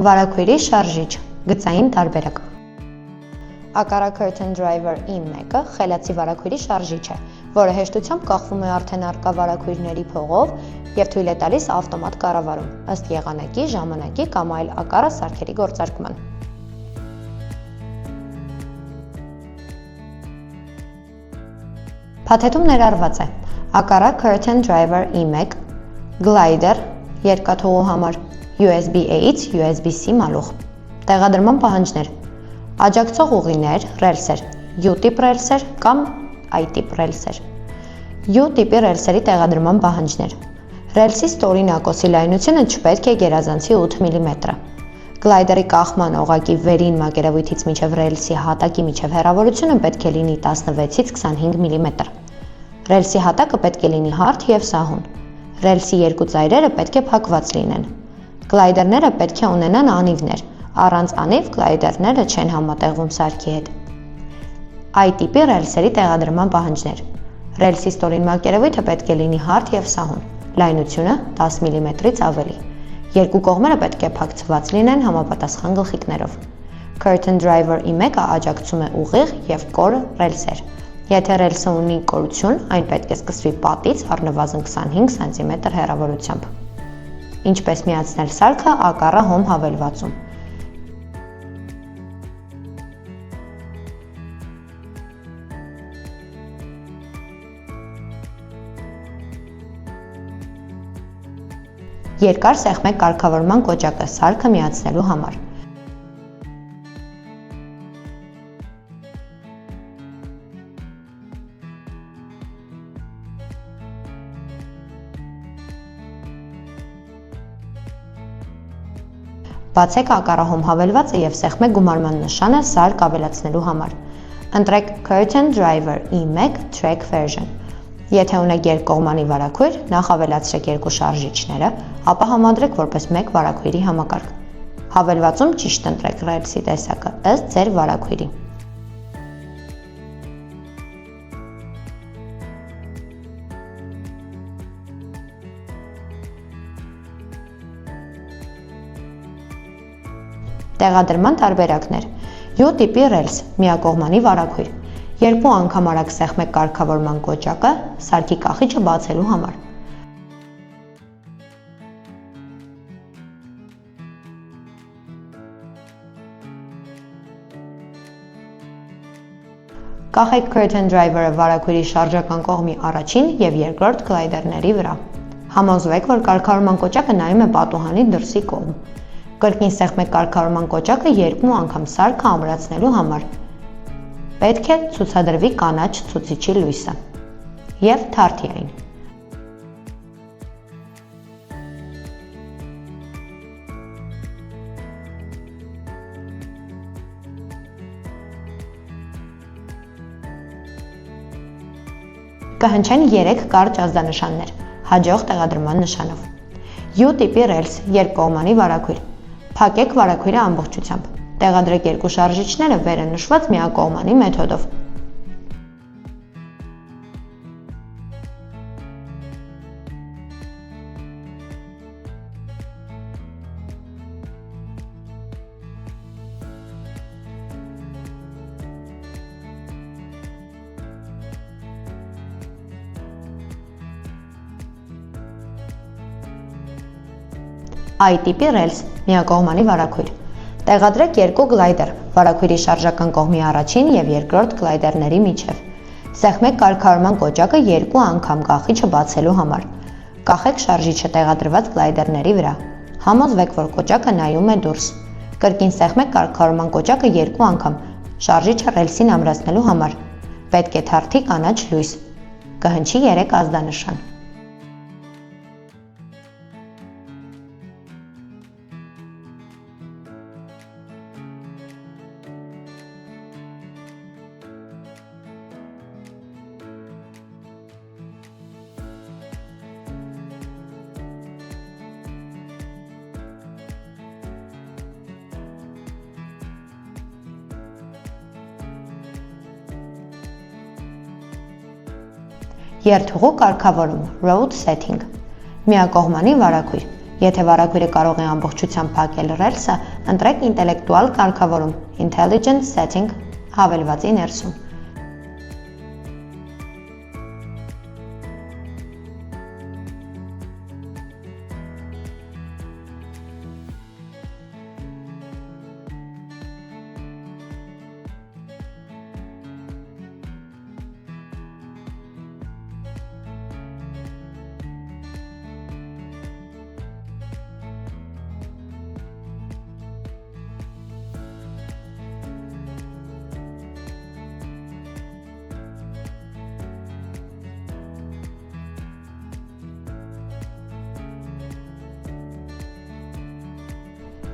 Վարագույրի շարժիչ, գծային տարբերակ։ Ակարա Curtain Driver E1-ը խելացի վարագույրի շարժիչ է, որը հեշտությամբ կախվում է արդեն առկա վարագույրների փողով և թույլ է տալիս ավտոմատ կառավարում, ըստ եղանակի, ժամանակի կամ այլ ակառա սարքերի գործարկման։ Փաթեթում ներառված է ակառա Curtain Driver E1, գլայդեր, երկաթուղու համար USB-A-ից USB-C մալուխ, տեղադրման պահանջներ, աջակցող ուղիներ, ռելսեր, U-տիպ ռելսեր կամ I-տիպ ռելսեր, U-տիպի ռելսերի տեղադրման պահանջներ, ռելսի ստորինակ օսի լայնությունը չպետք է գերազանցի 8 մմ, գլայդերի կախման օղակի վերին մակերևույթից մինչև ռելսի հատակի միջև հեռավորությունը պետք է լինի 16-ից 25 մմ, ռելսի հատակը պետք է լինի հարթ և սահուն, ռելսի երկու ծայրերը պետք է փակված լինեն, գլայդերները պետք է ունենան անիվներ, առանց անիվ գլայդերները չեն համատեղվում սարքի հետ։ I-տիպի ռելսերի տեղադրման պահանջներ, ռելսի ստորին մակերևույթը պետք է լինի հարթ և սահուն, լայնությունը 10 մմ-ից ավելի, երկու կողմերը պետք է փակցված լինեն համապատասխան գլխիկներով։ Curtain Driver E1-ը աջակցում է ուղիղ և կոր ռելսեր։ Եթե ռելսը ունի կորություն, այն պետք է սկսվի պատից առնվազն 25 սմ հեռավորությամբ։ Ինչպես միացնել սարքը ակառա հոմ հավելվածում։ Երկար սեղմեք կարգավորման կոճակը սարքը միացնելու համար։ Բացեք ակառահոմ հավելվածը և սեղմեք գումարման նշանը սարք ավելացնելու համար։ Ընտրեք Curtain Driver E1 Track Version։ Եթե ունեք երկկողմանի վարագույր, նախ ավելացրեք երկու շարժիչները, ապա համադրեք որպես մեկ վարագույրի համակարգ։ Հավելվածում ճիշտ ընտրեք ռելսի տեսակը ըստ ձեր վարագույրի։ Տեղադրման տարբերակներ։ U-տիպի ռելս, միակողմանի վարագույր։ Երկու անգամ արագ սեղմեք կարգավորման կոճակը սարքի կախիչը բացելու համար։ Կախեք Curtain Driver-ը վարագույրի շարժական կողմի առաջին և երկրորդ գլայդերների վրա։ Համոզվեք, որ կարգավորման կոճակը նայում է պատուհանի դրսի կողմ։ Կրկին սեղմեք կարգավորման կոճակը երկու անգամ սարքը ամրացնելու համար։ Պետք է ցուցադրվի կանաչ ցուցիչի լույսը և թարթի այն։ Կհնչեն 3 կարճ ազդանշաններ, հաջող տեղադրման նշանով։ U-տիպի ռելս, երկկողմանի վարագույր։ Փակեք վարագույրը ամբողջությամբ։ Տեղադրեք երկու շարժիչները վերը նշված միակողմանի մեթոդով։ I-տիպի ռելս, միակողմանի վարագույր։ Տեղադրեք երկու գլայդեր վարագույրի շարժական կողմի առաջին և երկրորդ գլայդերների միջև։ Սեղմեք կարգավորման կոճակը երկու անգամ կախիչը բացելու համար։ Կախեք շարժիչը տեղադրված գլայդերների վրա։ Համոզվեք, որ կոճակը նայում է դուրս։ Կրկին սեղմեք կարգավորման կոճակը երկու անգամ շարժիչը ռելսին ամրացնելու համար։ Պետք է թարթի կանաչ լույս։ Կհնչի 3 ազդանշան։ Երթուղու կարգավորում, road setting, միակողմանի վարագույր, Եթե վարակույրը կարող է ամբողջությամբ փակել ռելսը, ընտրեք ինտելեկտուալ կարգավորում Intelligent Setting հավելվածի ներսում։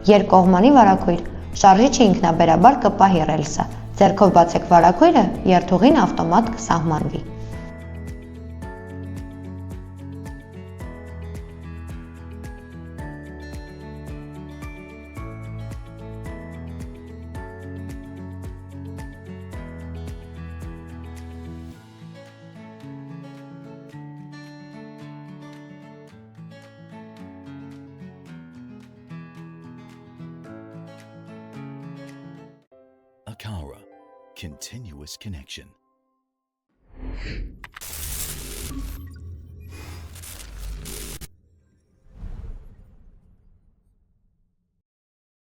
Երկկողմանի վարակույր։ Շարժիչը ինքնաբերաբար կպահի ռելսը։ Ձեռքով բացեք վարակույրը, երթուղին ավտոմատ կսահմանվի։ Aqara, continuous connection.